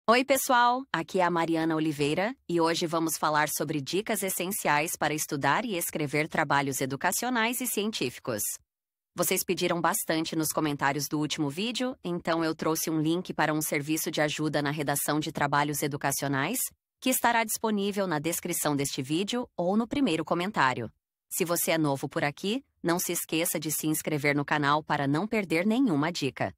Oi, pessoal! Aqui é a Mariana Oliveira e hoje vamos falar sobre dicas essenciais para estudar e escrever trabalhos educacionais e científicos. Vocês pediram bastante nos comentários do último vídeo, então eu trouxe um link para um serviço de ajuda na redação de trabalhos educacionais, que estará disponível na descrição deste vídeo ou no primeiro comentário. Se você é novo por aqui, não se esqueça de se inscrever no canal para não perder nenhuma dica.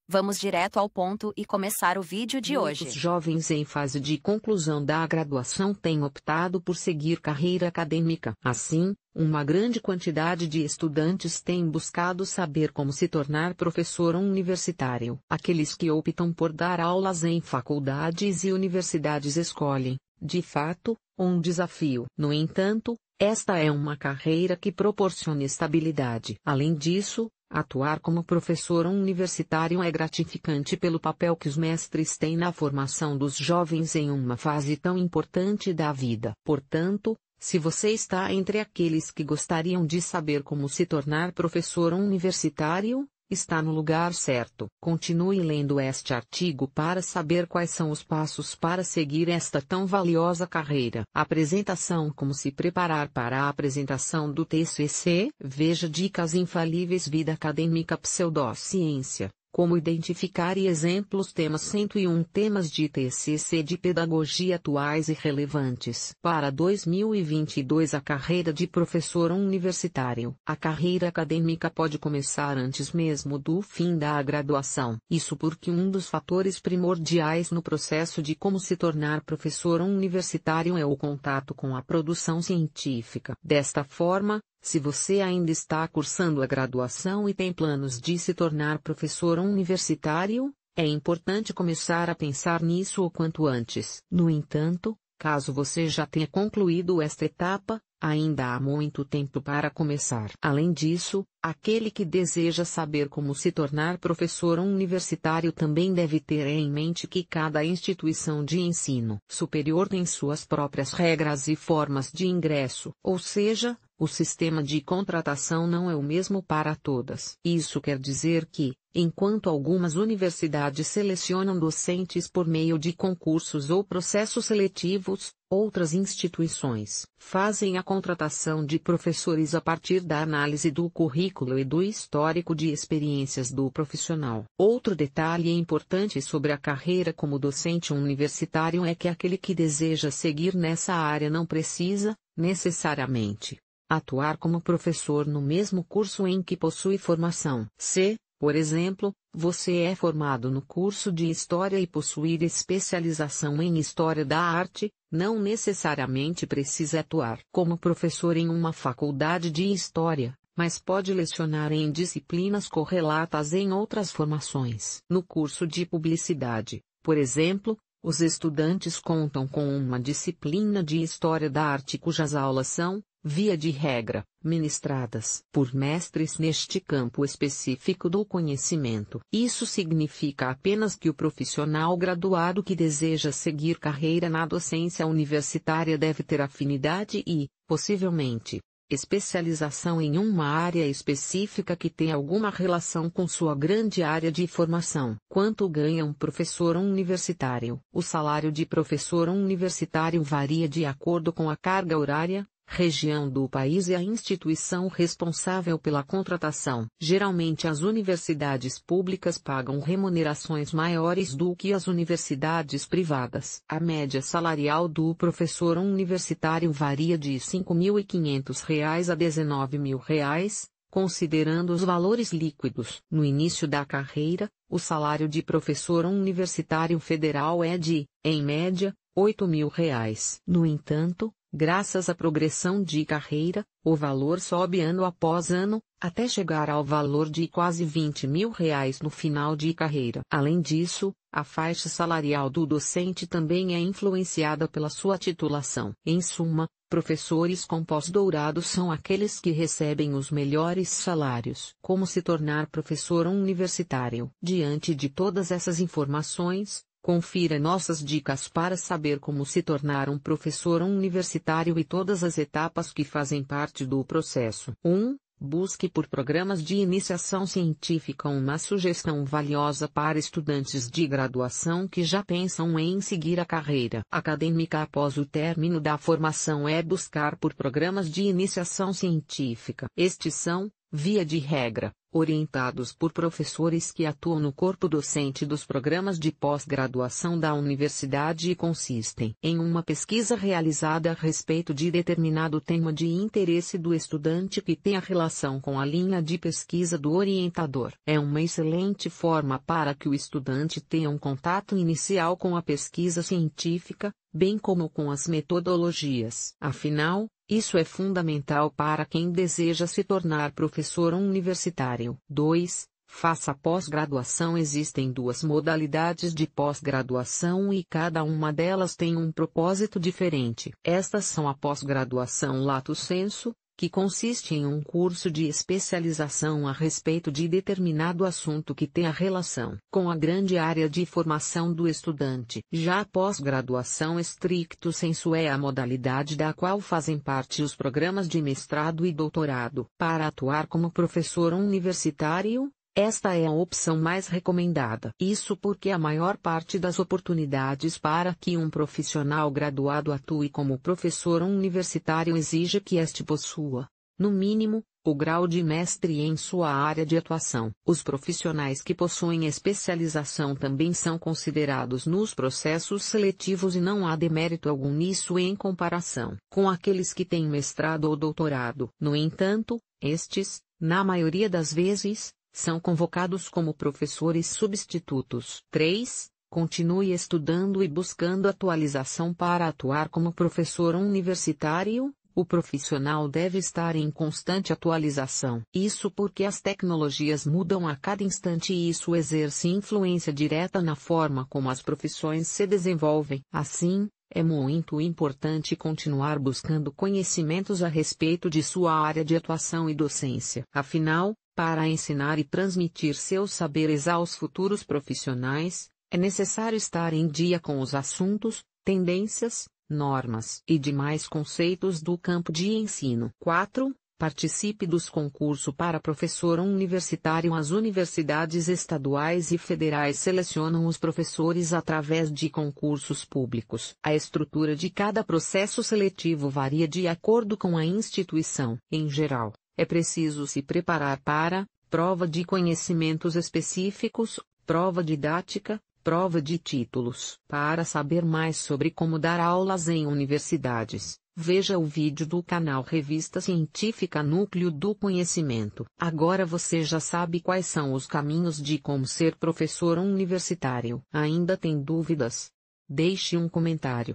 Vamos direto ao ponto e começar o vídeo de hoje. Muitos jovens em fase de conclusão da graduação têm optado por seguir carreira acadêmica. Assim, uma grande quantidade de estudantes tem buscado saber como se tornar professor universitário. Aqueles que optam por dar aulas em faculdades e universidades escolhem, de fato, um desafio. No entanto, esta é uma carreira que proporciona estabilidade. Além disso, atuar como professor universitário é gratificante pelo papel que os mestres têm na formação dos jovens em uma fase tão importante da vida. Portanto, se você está entre aqueles que gostariam de saber como se tornar professor universitário, está no lugar certo. Continue lendo este artigo para saber quais são os passos para seguir esta tão valiosa carreira. Apresentação: como se preparar para a apresentação do TCC. Veja dicas infalíveis. Vida acadêmica. Pseudociência. Como identificar e exemplos. Temas 101 temas de TCC de pedagogia atuais e relevantes. Para 2022, a carreira de professor universitário. A carreira acadêmica pode começar antes mesmo do fim da graduação. Isso porque um dos fatores primordiais no processo de como se tornar professor universitário é o contato com a produção científica. Desta forma, se você ainda está cursando a graduação e tem planos de se tornar professor universitário, é importante começar a pensar nisso o quanto antes. No entanto, caso você já tenha concluído esta etapa, ainda há muito tempo para começar. Além disso, aquele que deseja saber como se tornar professor universitário também deve ter em mente que cada instituição de ensino superior tem suas próprias regras e formas de ingresso, ou seja, o sistema de contratação não é o mesmo para todas. Isso quer dizer que, enquanto algumas universidades selecionam docentes por meio de concursos ou processos seletivos, outras instituições fazem a contratação de professores a partir da análise do currículo e do histórico de experiências do profissional. Outro detalhe importante sobre a carreira como docente universitário é que aquele que deseja seguir nessa área não precisa, necessariamente, atuar como professor no mesmo curso em que possui formação. Se, por exemplo, você é formado no curso de História e possuir especialização em História da Arte, não necessariamente precisa atuar como professor em uma faculdade de História, mas pode lecionar em disciplinas correlatas em outras formações. No curso de Publicidade, por exemplo, os estudantes contam com uma disciplina de História da Arte cujas aulas são, via de regra, ministradas por mestres neste campo específico do conhecimento. Isso significa apenas que o profissional graduado que deseja seguir carreira na docência universitária deve ter afinidade e, possivelmente, especialização em uma área específica que tem alguma relação com sua grande área de formação. Quanto ganha um professor universitário? O salário de professor universitário varia de acordo com a carga horária, região do país e a instituição responsável pela contratação. Geralmente as universidades públicas pagam remunerações maiores do que as universidades privadas. A média salarial do professor universitário varia de R$ 5.500 a R$ 19.000, considerando os valores líquidos. No início da carreira, o salário de professor universitário federal é de, em média, R$ 8.000. No entanto, graças à progressão de carreira, o valor sobe ano após ano, até chegar ao valor de quase R$ 20.000 no final de carreira. Além disso, a faixa salarial do docente também é influenciada pela sua titulação. Em suma, professores com pós-doutorado são aqueles que recebem os melhores salários. Como se tornar professor universitário? Diante de todas essas informações, confira nossas dicas para saber como se tornar um professor universitário e todas as etapas que fazem parte do processo. 1. Busque por programas de iniciação científica. Uma sugestão valiosa para estudantes de graduação que já pensam em seguir a carreira acadêmica após o término da formação é buscar por programas de iniciação científica. Estes são, via de regra, orientados por professores que atuam no corpo docente dos programas de pós-graduação da universidade e consistem em uma pesquisa realizada a respeito de determinado tema de interesse do estudante que tem a relação com a linha de pesquisa do orientador. É uma excelente forma para que o estudante tenha um contato inicial com a pesquisa científica, bem como com as metodologias. Afinal, isso é fundamental para quem deseja se tornar professor universitário. 2. Faça pós-graduação. Existem duas modalidades de pós-graduação e cada uma delas tem um propósito diferente. Estas são a pós-graduação lato sensu, que consiste em um curso de especialização a respeito de determinado assunto que tem a relação com a grande área de formação do estudante. Já a pós-graduação stricto sensu é a modalidade da qual fazem parte os programas de mestrado e doutorado. Para atuar como professor universitário, esta é a opção mais recomendada. Isso porque a maior parte das oportunidades para que um profissional graduado atue como professor universitário exige que este possua, no mínimo, o grau de mestre em sua área de atuação. Os profissionais que possuem especialização também são considerados nos processos seletivos e não há demérito algum nisso em comparação com aqueles que têm mestrado ou doutorado. No entanto, estes, na maioria das vezes, são convocados como professores substitutos. 3. Continue estudando e buscando atualização para atuar como professor universitário. O profissional deve estar em constante atualização. Isso porque as tecnologias mudam a cada instante e isso exerce influência direta na forma como as profissões se desenvolvem. Assim, é muito importante continuar buscando conhecimentos a respeito de sua área de atuação e docência. Afinal, para ensinar e transmitir seus saberes aos futuros profissionais, é necessário estar em dia com os assuntos, tendências, normas e demais conceitos do campo de ensino. 4. Participe dos concursos para professor universitário. As universidades estaduais e federais selecionam os professores através de concursos públicos. A estrutura de cada processo seletivo varia de acordo com a instituição. Em geral, é preciso se preparar para prova de conhecimentos específicos, prova didática, prova de títulos. Para saber mais sobre como dar aulas em universidades, veja o vídeo do canal Revista Científica Núcleo do Conhecimento. Agora você já sabe quais são os caminhos de como ser professor universitário. Ainda tem dúvidas? Deixe um comentário.